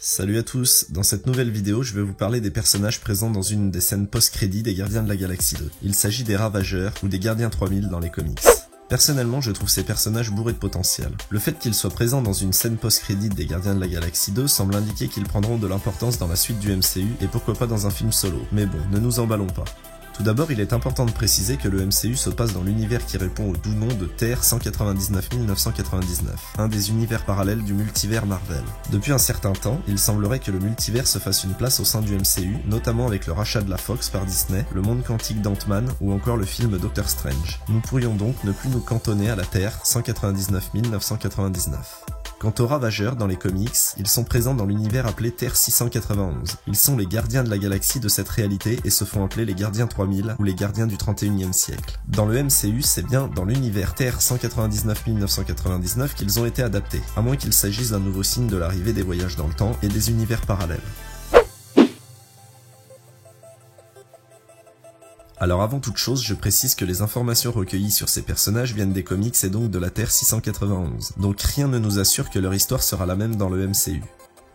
Salut à tous, dans cette nouvelle vidéo je vais vous parler des personnages présents dans une des scènes post-crédits des Gardiens de la Galaxie 2. Il s'agit des Ravageurs ou des Gardiens 3000 dans les comics. Personnellement je trouve ces personnages bourrés de potentiel. Le fait qu'ils soient présents dans une scène post-crédit des Gardiens de la Galaxie 2 semble indiquer qu'ils prendront de l'importance dans la suite du MCU et pourquoi pas dans un film solo. Mais bon, ne nous emballons pas. Tout d'abord, il est important de préciser que le MCU se passe dans l'univers qui répond au doux nom de Terre 199 999, un des univers parallèles du multivers Marvel. Depuis un certain temps, il semblerait que le multivers se fasse une place au sein du MCU, notamment avec le rachat de la Fox par Disney, le monde quantique d'Ant-Man ou encore le film Doctor Strange. Nous pourrions donc ne plus nous cantonner à la Terre 199 999. Quant aux Ravageurs dans les comics, ils sont présents dans l'univers appelé Terre 691. Ils sont les gardiens de la galaxie de cette réalité et se font appeler les Gardiens 3000 ou les Gardiens du 31e siècle. Dans le MCU, c'est bien dans l'univers Terre 199 999 qu'ils ont été adaptés, à moins qu'il s'agisse d'un nouveau signe de l'arrivée des voyages dans le temps et des univers parallèles. Alors avant toute chose, je précise que les informations recueillies sur ces personnages viennent des comics et donc de la Terre 691, donc rien ne nous assure que leur histoire sera la même dans le MCU.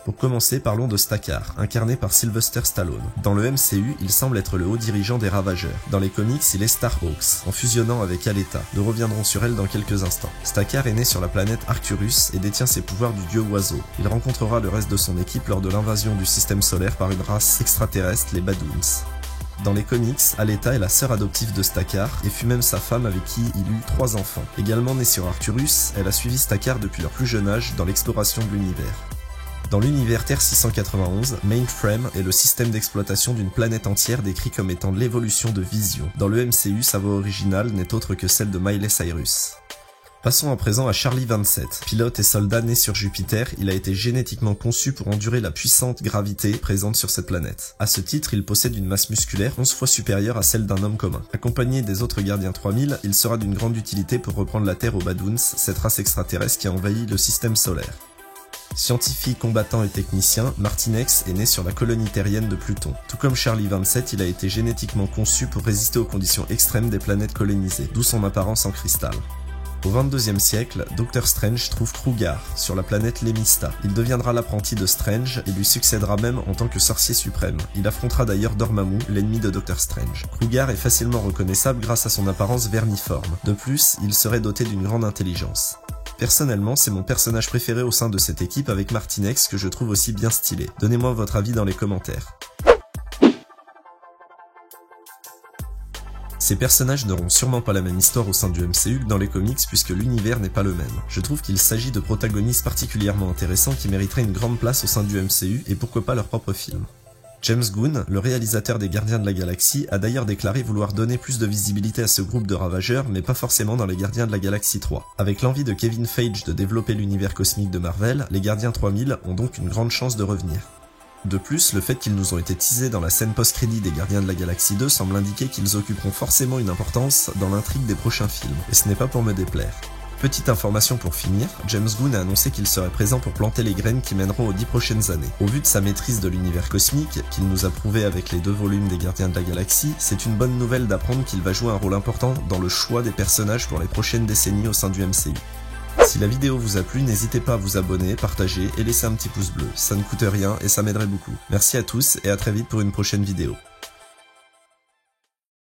Pour commencer, parlons de Stakkar, incarné par Sylvester Stallone. Dans le MCU, il semble être le haut dirigeant des Ravageurs. Dans les comics, il est Starhawks, en fusionnant avec Aleta. Nous reviendrons sur elle dans quelques instants. Stakkar est né sur la planète Arcturus et détient ses pouvoirs du dieu oiseau. Il rencontrera le reste de son équipe lors de l'invasion du système solaire par une race extraterrestre, les Badoons. Dans les comics, Aleta est la sœur adoptive de Stakkar et fut même sa femme avec qui il eut 3 enfants. Également née sur Arcturus, elle a suivi Stakkar depuis leur plus jeune âge dans l'exploration de l'univers. Dans l'univers Terre 691, Mainframe est le système d'exploitation d'une planète entière décrit comme étant l'évolution de Vision. Dans le MCU, sa voix originale n'est autre que celle de Miley Cyrus. Passons à présent à Charlie 27. Pilote et soldat né sur Jupiter, il a été génétiquement conçu pour endurer la puissante gravité présente sur cette planète. À ce titre, il possède une masse musculaire 11 fois supérieure à celle d'un homme commun. Accompagné des autres gardiens 3000, il sera d'une grande utilité pour reprendre la Terre aux Badoons, cette race extraterrestre qui a envahi le système solaire. Scientifique, combattant et technicien, Martinex est né sur la colonie terrienne de Pluton. Tout comme Charlie 27, il a été génétiquement conçu pour résister aux conditions extrêmes des planètes colonisées, d'où son apparence en cristal. Au 22e siècle, Doctor Strange trouve Krugar sur la planète Lemista. Il deviendra l'apprenti de Strange et lui succédera même en tant que sorcier suprême. Il affrontera d'ailleurs Dormammu, l'ennemi de Doctor Strange. Krugar est facilement reconnaissable grâce à son apparence vermiforme. De plus, il serait doté d'une grande intelligence. Personnellement, c'est mon personnage préféré au sein de cette équipe avec Martinex que je trouve aussi bien stylé. Donnez-moi votre avis dans les commentaires. Ces personnages n'auront sûrement pas la même histoire au sein du MCU que dans les comics puisque l'univers n'est pas le même. Je trouve qu'il s'agit de protagonistes particulièrement intéressants qui mériteraient une grande place au sein du MCU et pourquoi pas leur propre film. James Gunn, le réalisateur des Gardiens de la Galaxie, a d'ailleurs déclaré vouloir donner plus de visibilité à ce groupe de Ravageurs, mais pas forcément dans les Gardiens de la Galaxie 3. Avec l'envie de Kevin Feige de développer l'univers cosmique de Marvel, les Gardiens 3000 ont donc une grande chance de revenir. De plus, le fait qu'ils nous ont été teasés dans la scène post-crédit des Gardiens de la Galaxie 2 semble indiquer qu'ils occuperont forcément une importance dans l'intrigue des prochains films, et ce n'est pas pour me déplaire. Petite information pour finir, James Gunn a annoncé qu'il serait présent pour planter les graines qui mèneront aux 10 prochaines années. Au vu de sa maîtrise de l'univers cosmique, qu'il nous a prouvé avec les 2 volumes des Gardiens de la Galaxie, c'est une bonne nouvelle d'apprendre qu'il va jouer un rôle important dans le choix des personnages pour les prochaines décennies au sein du MCU. Si la vidéo vous a plu, n'hésitez pas à vous abonner, partager et laisser un petit pouce bleu. Ça ne coûte rien et ça m'aiderait beaucoup. Merci à tous et à très vite pour une prochaine vidéo.